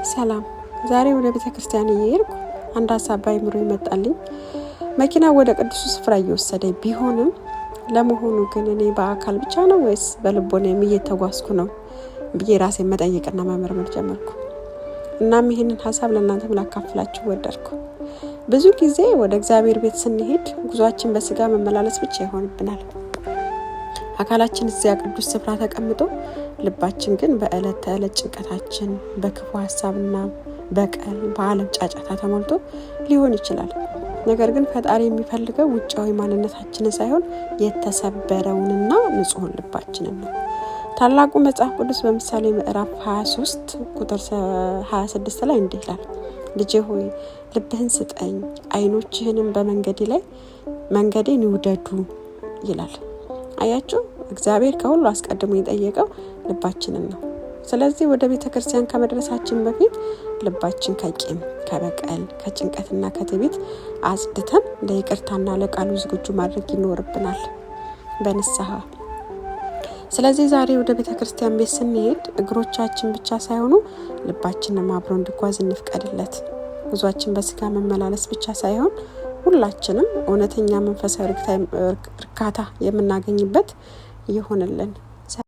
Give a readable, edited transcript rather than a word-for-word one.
ሰላም ዛሬ ወደ ቤተክርስቲያን እየሄድኩ አንድ ሐሳብ ባይምሮ ይመጣልኝ። መኪና ወደ ቅዱስ ስፍራ እየወሰደኝ ቢሆንም ለመሆኑ ግን እኔ በአካል ብቻ ነው ወይስ በልቦናዬም እየተጓዝኩ ነው ብዬ ራሴን መጠየቅና መመርመር ጀመርኩ። እናም ይሄንን ሐሳብ ለእናንተም ላካፍላችሁ ወደድኩ። ብዙ ጊዜ ወደ እግዚአብሔር ቤት ስንሄድ ጉዟችን በስጋ መመላለስ ብቻ ይሆንብናል። አካላችን እዚያ ቅዱስ ስፍራ ተቀምጦ ልባችን ግን በእለት ተእለት ጭንቀታችን፣ በክፉ ሐሳብና በቀል በዓለም ጫጫታ ተሞልቶ ሊሆን ይችላል። ነገር ግን ፈጣሪ የሚፈልገው ውጫዊ ማንነታችንን ሳይሆን የተሰበረውንና ንጹህ ልባችንን ነው። ታላቁ መጽሐፍ ቅዱስ በምሳሌ ምዕራፍ 23 ቁጥር 26 ላይ እንዲህ ይላል፣ ልጄ ሆይ ልብህን ስጠኝ፣ ዓይኖችህንም መንገዴን ይውደዱ ይላል። አያችሁ፣ እግዚአብሔር ከሁሉ አስቀድሞ የጠየቀው ልባችንን ነው። ስለዚህ ወደ ቤተክርስቲያን ከመድረሳችን በፊት ልባችን ከቂም፣ ከበቀል፣ ከጭንቀትና ከትዕቢት አጽድተን ለይቅርታና ለቃሉ ዝግጁ ማድረግ ይኖርብናል በንስሐ። ስለዚህ ዛሬ ወደ ቤተክርስቲያን ቤት ስንሄድ እግሮቻችን ብቻ ሳይሆኑ ልባችንም አብሮ እንዲጓዝ እንፍቀድለት። ጉዟችን በስጋ መመላለስ ብቻ ሳይሆን ሁላችንም እውነተኛ መንፈሳዊ እርካታ የምናገኝበት ይሆንልን።